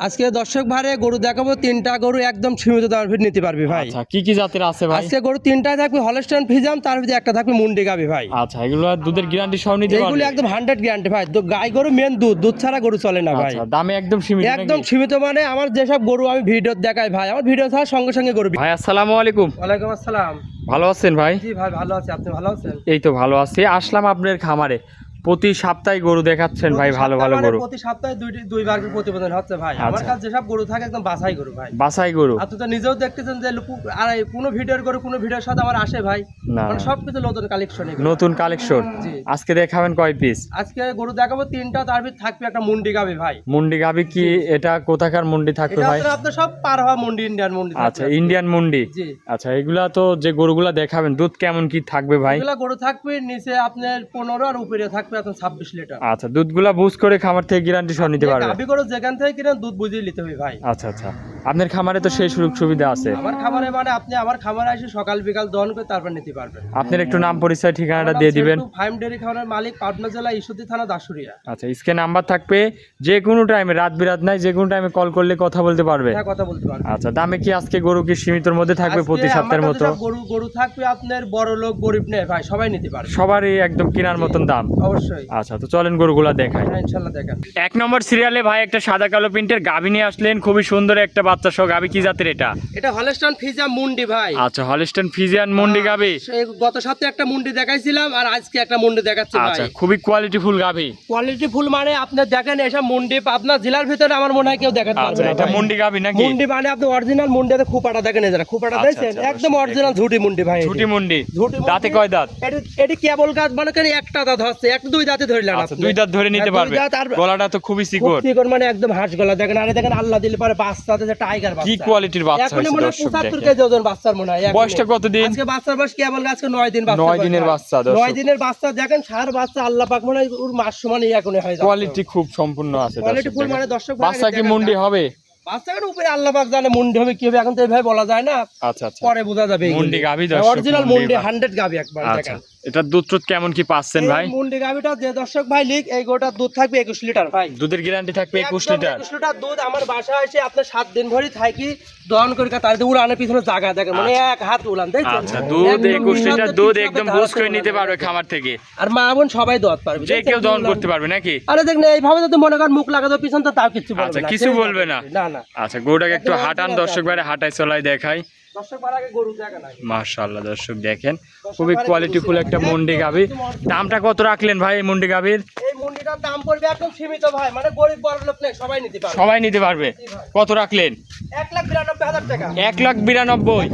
আজকে দর্শক ভাইরে গরু দেখাবো তিনটা গরু একদম সীমিত দামের ভিতরে নিতে পারবি ভাই। আচ্ছা কি কি জাতের আছে ভাই? আজকে গরু তিনটায় থাকবে হলস্টাইন ফ্রিজিয়ান, তার ভিতরে একটা থাকবে মুন্ডি গাবি ভাই। আচ্ছা এগুলো দুধের গ্যারান্টি সব নিতে এইগুলো পারবে? একদম 100 গ্যারান্টি ভাই। তো গাই গরু মেন দুধ ছাড়া গরু চলে না ভাই। আচ্ছা দামে একদম সীমিত একদম নাকি? সীমিত মানে আমার যেসব গরু আমি ভিডিও দেখাই ভাই, আমার ভিডিও ছাড়া সঙ্গে সঙ্গে গরু ভাই আসসালামু আলাইকুম। ওয়ালাইকুম আসসালাম। ভালো আছেন ভাই? জি ভাই ভালো আছি, আপনি ভালো আছেন? এই তো ভালো আছি। আসলাম আপনার খামারে, প্রতি সপ্তাহে গরু দেখাচ্ছেন ভাই, ভালো ভালো গরু। প্রতি সপ্তাহে দুইবার প্রতিবেদন হচ্ছে ভাই। আমার আচ্ছা। কাছে যেসব গরু থাকে একদম বাছাই গরু ভাই। বাছাই গরু? আপনি তো নিজেও দেখতেছেন যে আর কোনো ভিডিওর গরু কোনো ভিডিওর সাথে আমার আসে ভাই, না মানে সবকিছু নতুন কালেকশন। নতুন কালেকশন। জি। আজকে দেখাবেন কয় পিস? আজকে গরু দেখাবো তিনটা, তার ভিতর থাকবে একটা মুন্ডি গাবি ভাই। মুন্ডি গাবি কি এটা কোথাকার মুন্ডি থাকবে এটা ভাই? আপনার সব পার হওয়া মুন্ডি, ইন্ডিয়ান মুন্ডি থাকবে আচ্ছা আজকে। ইন্ডিয়ান মুন্ডি। জি। আচ্ছা এগুলা তো যে গরুগুলা দেখাবেন দুধ কেমন কি থাকবে ভাই? এগুলা গরু থাকবে নিচে আপনার 15 আর উপরে থাকবে আপনার 26 লিটার। আচ্ছা দুধগুলা বুঝ করে খামার থেকে গ্যারান্টি সহ নিতে পারবে? গাবি গরু যেখান থেকে কিনেন দুধ বুঝিয়ে নিতে হবে ভাই। আচ্ছা আচ্ছা, আপনার খামারে তো সেই সুযোগ সুবিধা আছে? আমার খামারে মানে আপনি আমার খামারে এসে সকাল বিকাল দহন করে তারপর নিতে পারবেন। আপনার একটু নাম পরিচয় ঠিকানাটা দিয়ে দিবেন। ফাইম ডেয়ারি খামারের মালিক, পাবনা জেলা ঈশ্বরদী থানা দাসুরিয়া। আচ্ছা স্ক্রিনে নাম্বার থাকবে, যে কোনো টাইমে রাত বিরাত নাই, যে কোনো টাইমে কল করলে কথা বলতে পারবে। হ্যাঁ কথা বলতে পারবেন। আচ্ছা দামে কি আজকে গরু কি সীমিতর মধ্যে থাকবে আজকে প্রতি সপ্তাহের আমার মতো? কাছে সব গরু থাকবে আপনার বড় লোক গরিব নেই ভাই, সবাই নিতে পারবে। সবারই একদম কেনার মতন দাম? অবশ্যই। আচ্ছা তো চলেন গরুগুলা দেখাই। হ্যাঁ ইনশাআল্লাহ দেখেন। এক নম্বর সিরিয়ালে ভাই একটা সাদা কালো প্রিন্টের গাভী নিয়ে আসলেন, খুবই সুন্দর একটা বাচ্চা সহ গাভী। কি জাতের এটা? এটা হলস্টাইন ফ্রিজিয়ান মুন্ডি ভাই। আচ্ছা হলস্টাইন ফ্রিজিয়ান মুন্ডি গাভী। গত সপ্তাহে একটা মুন্ডি দেখাইছিলাম আর আজকে একটা মুন্ডি দেখাচ্ছি ভাই। আচ্ছা খুবই কোয়ালিটিফুল গাভী। কোয়ালিটি ফুল মানে আপনি দেখেন এসব মুন্ডি আপনার জেলার ভিতরে আমার মনে হয় কেউ দেখাতে পারবে আচ্ছা না এটা ভাই। মুন্ডি গাভী নাকি? মুন্ডি মানে আপনি অরিজিনাল মুন্ডিতে খুপাটা দেখেন, এই যারা খুপাটা আচ্ছা, দেখছেন আচ্ছা, একদম দর্শক অরিজিনাল ঝুটি মুন্ডি ভাই। ঝুটি মুন্ডি। ঝুটি মুন্ডি। দাঁতে কয় দাঁত? এটি কেবল গাছ মানে কেন একটা দাঁত হচ্ছে, একটা দুই দাঁতে ধরলেন আচ্ছা আপনি। দুই দাঁত ধরে নিতে হ্যাঁ, দুই পারবে। দাঁত আর গলাটা তো খুবই খুব চিকন। চিকন মানে একদম হাঁস গলা দেখেন। আরে দেখেন আল্লাহ দিলে পারে বাচ্চাতে যে টাইগার বাচ্চা। কি কোয়ালিটির বাচ্চা এখনই হয়েছে মনে হয় দর্শক 75 দেখেন। কেজি ওজন বাচ্চার মনে হয় এখনই। বয়সটা কতদিন? আজকে বাচ্চার বয়স কেবল আজকে 9 দিন বাচ্চা। 9 দিনের বাচ্চা দর্শক। 9 দিনের বাচ্চা দেখেন, সার বাচ্চা আল্লাহ পাক মনে হয় ওর মাস সমানই এখনই হয়ে যাচ্ছে। কোয়ালিটি খুব সম্পূর্ণ আছে কোয়ালিটি দর্শক ফুল দেখেন। মানে দর্শক বাচ্চা কি মুন্ডি হবে? বাচ্চাটার উপরে আল্লাহ পাক জানে মুন্ডি হবে কি হবে, এখন তো এইভাবে বলা যায় না, আচ্ছা আচ্ছা পরে বোঝা যাবে। মুন্ডি গাভী দর্শক, অরিজিনাল মুন্ডি 100 গাভী একবার আচ্ছা দেখেন। এটা দুধ টুধ কেমন কি পাচ্ছেন ভাই? এই মুন্ডি গাভীটা যে দর্শক ভাই লিখ, এই গোটার দুধ থাকবে 21 লিটার ভাই। দুধের গ্যারান্টি থাকবে 21 লিটার? 21 লিটার দুধ আমার বাসায় এসে আপনার 7 দিন ভরি থাকি দহন করে তার উড়ানের পিছনে জায়গা দেখেন, মানে এক হাত উড়ান দেখছেন। আচ্ছা দুধ 21 লিটার দুধ একদম বুঝ করে নিতে পারবে খামার থেকে, আর মা বোন সবাই দহন পারবে, যে কেউ দহন করতে পারবে নাকি? আরে দেখেন এইভাবে যদি মনে করেন মুখ লাগাতো পিছন তো তাও কিছু বলবে আচ্ছা না। কিছু বলবে না? না না। আচ্ছা গরুটাকে একটু হাঁটান দর্শক বাইরে, হাঁটাই চলাই দেখাই। দর্শক বার আগে গরু দেখা নাই। মাশাআল্লাহ দর্শক দেখেন, খুবই কোয়ালিটিফুল একটা মুন্ডি গাভী। দামটা কত রাখলেন ভাই এই মুন্ডি গাভীর? এই মুন্ডিটার দাম পড়বে একদম সীমিত ভাই, মানে গরিব বড় লোক নেই সবাই নিতে পারবে। সবাই নিতে পারবে? কত রাখলেন? 1,92,000 টাকা। 1,92,000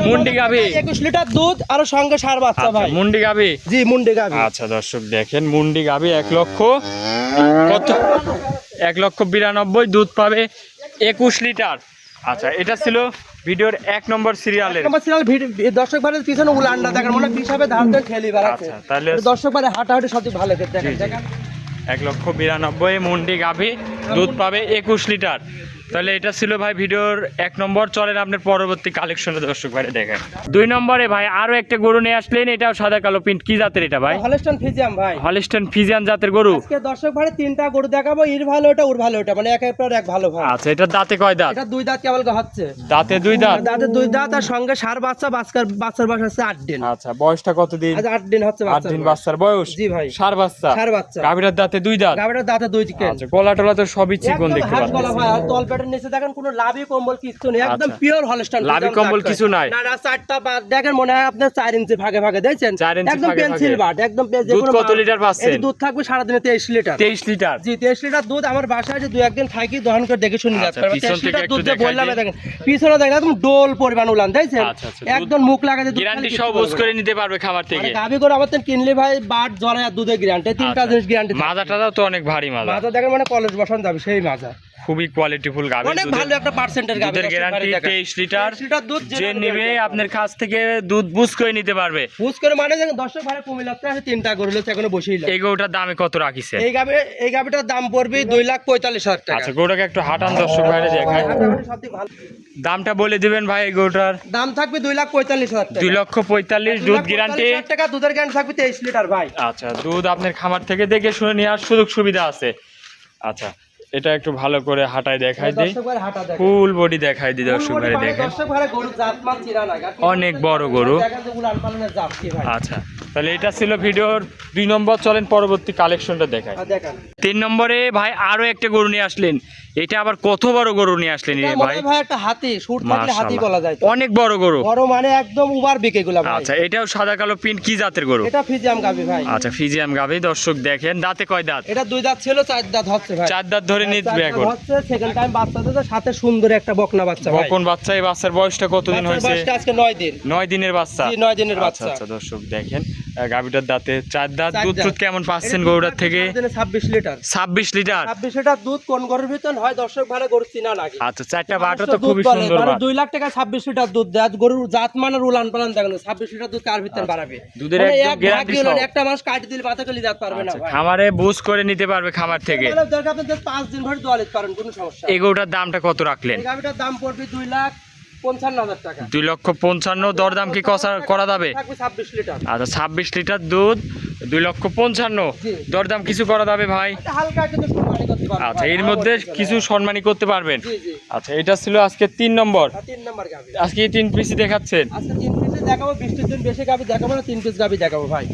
মুন্ডি গাভী। 21 লিটার দুধ আর সঙ্গে সার বাচ্চা আচ্ছা ভাই। মুন্ডি গাভী। জি মুন্ডি গাভী। আচ্ছা দর্শক দেখেন মুন্ডি গাভী 1 লক্ষ কত? 1,92,000 দুধ পাবে 21 লিটার। আচ্ছা এটা ছিল ভিডিওর 1 নম্বর সিরিয়ালের। আমার সিরিয়াল দর্শক ভাইয়ের পিছনে উলানটা দেখেন, মানে হিসাবে ধার দেন ঠেলি বেড়াচ্ছে। আচ্ছা, তাহলে দর্শক ভাই হাঁটাহাঁটি সত্যি ভালো করে দেখেন দেখেন। 1,92,000 মুন্ডি গাভী, দুধ পাবে 21 লিটার। তাহলে এটা ছিল ভাই ভিডিওর 1 নম্বর। চলেন আপনার পরবর্তী কালেকশনে দর্শক ভাই দেখেন। 2 নম্বরে ভাই আরো একটা গরু নিয়ে আসলেন, এটাও সাদা কালো প্রিন্ট। কি জাতের এটা ভাই? হলস্টাইন ফ্রিজিয়ান ভাই। হলস্টাইন ফ্রিজিয়ান জাতের গরু। আজকে দর্শক ভাই তিনটা গরু দেখাবো, ইর ভালো ওটা ওর ভালো ওটা, মানে একের পর এক ভালো ভাই। আচ্ছা এটা দাঁতে কয় দাঁত? এটা দুই দাঁত কেবল হচ্ছে। দাঁতে 2 দাঁত? দাঁতে 2 দাঁত আর সঙ্গে সার বাচ্চা, বাচ্চার বয়স হচ্ছে 8 দিন। আচ্ছা বয়সটা কত দিন? আজ 8 দিন হচ্ছে 8 দিন বাচ্চার বয়স। জি ভাই। সার বাচ্চা? সার বাচ্চা। গাভীর দাঁতে 2 দাঁত? গাভীটার দাঁতে 2 দিকে। আচ্ছা গলা টলা তো সবই চিকন দেখতে হাত গলা পাচ্ছি। ভাই, আর তল পেটের নিচে দেখেন কোনো লাভি কম্বল কিছু নেই, একদম আচ্ছা। Pure Holstein. লাভি কম্বল কিছু নাই? না না, চারটা বাদ দেখেন মনে হয় আপনার 4 ইঞ্চি ভাগে ভাগে দেখছেন, 4 ইঞ্চি একদম ভাগে পেন্সিল ভাগে। বাট একদম। দুধ কত লিটার পাচ্ছেন? এই দুধ থাকবে সারাদিনে 23 লিটার। 23 লিটার? জি 23 লিটার দুধ আমার বাসায় যে 2-1 দিন থাকি দহন করে দেখে শুনে যাচ্ছে। আচ্ছা, পিছন 23 থেকে লিটার একটু দুধ যে দেখাই বললাম দিন। দেখেন পিছনে দেখেন একদম ডোল পরিমাণ উলান দেখছেন। আচ্ছা, আচ্ছা, একদম মুখ লাগাতে দুধ গ্যারান্টি খালি সব কিছু বুঝ বলবে করে না। নিতে পারবে খামার থেকে? মানে গাভী করে আমার তো কিনলে ভাই বাট জলে আর দুধের গ্যারান্টি, তিনটা জিনিস গ্যারান্টি। মাজাটা তো অনেক ভারী মাজা। মাজা দেখেন মানে কলেজ বসানো যাবে সেই মাজা। খুবই কোয়ালিটিফুল গাভী, অনেক ভালো একটা পার্সেন্টের গাভী। দুধের গ্যারান্টি 23 লিটার। 23 লিটার দুধ যে নেবে আপনার কাছ থেকে দুধ বুঝ করে নিতে পারবে। বুঝ করে মানে দেখেন দর্শক ভাড়া কমে লাগতে আছে, তিনটা গরু হচ্ছে এখনো বসেই এই গরুটার দামে কত রাখিছে? এই গাভীটার দাম পড়বে 2,45,000 টাকা। আচ্ছা গরুটাকে একটু হাঁটান দর্শক ভাইরে দেখায়। সবথেকে ভালো দামটা বলে দিবেন ভাই এই গরুটার? দাম থাকবে 2,45,000 টাকা। 2,45,000 দুধ গ্যারান্টি। 2,45,000 টাকা দুধের গ্যারান্টি থাকবে 23 লিটার ভাই। আচ্ছা দুধ আপনার খামার থেকে দেখে শুনে নেওয়ার সুযোগ সুবিধা আছে। আচ্ছা এটা একটু ভালো করে হাঁটায় দেখাই দিই, দর্শক ভাই হাঁটা দেখেন ফুল বডি দেখাই দিই দর্শক ভাই দেখেন, দর্শক ভাই গরু জাতমান চিরা না অনেক বড় গরু। দেখেন যে উলান পালানের জাত কি ভাই। আচ্ছা, তাহলে এটা ছিল ভিডিওর 2 নম্বর, চলেন পরবর্তী কালেকশনটা দেখাই। দেখেন 3 নম্বরে ভাই আরো একটা গরু নিয়ে আসলেন, এটা আবার কত বড় গরু নিয়ে আসলেন রে ভাই? ভাই একটা হাতি, সুর থাকলে হাতি মাশাআল্লাহ, বলা যায়। অনেক বড় গরু। বড় মানে একদম উবার বিকে গুলা ভাই। আচ্ছা, এটাও সাদা কালো প্রিন্ট, কি জাতের গরু? এটা ফিজিয়াম গাবি ভাই। আচ্ছা, ফিজিয়াম গাভী। দর্শক দেখেন, দাঁতে কয় দাঁত? এটা 2 দাঁত ছিল, 4 দাঁত হচ্ছে ভাই। 4 দাঁত ধরে নিচ্ছে এখন। হচ্ছে সেকেন্ড টাইম বাচ্চা দিতে, সাথে সুন্দর একটা বকনা বাচ্চা ভাই। বকন বাচ্চা। এই বাচ্চার বয়সটা কতদিন বাচ্চার হয়েছে? বয়সটা আজকে 9 দিন। 9 দিনের বাচ্চা। জি 9 দিনের আচ্ছা বাচ্চা। আচ্ছা, দর্শক দেখেন গাভীটার দাঁতে 4 দাঁত। 4 দুধ দাঁত। টুধ কেমন পাচ্ছেন গরুটার থেকে? দিনে 26 লিটার। 26 লিটার। 26 লিটার দুধ কোন গরুর ভিতর হয় দর্শক ভালো গরু চিনা লাগে। আচ্ছা, 4টা বাটও তো খুবই সুন্দর মানে বাট। 2 লাখ টাকা 26 লিটার দুধ দেয়। আজ গরুর জাত মানের উলান পালান দেখেন, 26 লিটার দুধ কার ভিতর বাড়াবে? দুধের মানে একদম এক গ্যারান্টি ভাগ সহ। একটা মাস কাটি দিলে পাতা কলি জাত পারবে না আচ্ছা, ভাই। খামারে বুঝ করে নিতে পারবে খামার থেকে। মানে দরকার আপনাদের 5 দিন ভরে দোয়ালিত পারেন, কোনো সমস্যা নেই। এই গরুটার দামটা কত রাখলেন? এই গাভিটার দাম পড়বে 2,55,000 টাকা। 2,55,000। দরদাম কি করা যাবে? থাকবে 26 লিটার। আচ্ছা, 26 লিটার দুধ, 2,55,000। জি। দরদাম কিছু করা যাবে ভাই? এটা হালকা কিন্তু সম্মানী করতে পারবেন আচ্ছা, ভাই, এর আমার মধ্যে বলতে গেলে। কিছু সম্মানী করতে পারবেন। জি জি। আচ্ছা, এটা ছিল আজকে 3 নম্বর। 3 নাম্বার গাভি। আজকে 3 পিসি দেখাচ্ছেন। আজকে 3 পিস দেখাবো, 20 দিন বেশি গাভি দেখাবো না, 3 পিস গাভি দেখাবো ভাই।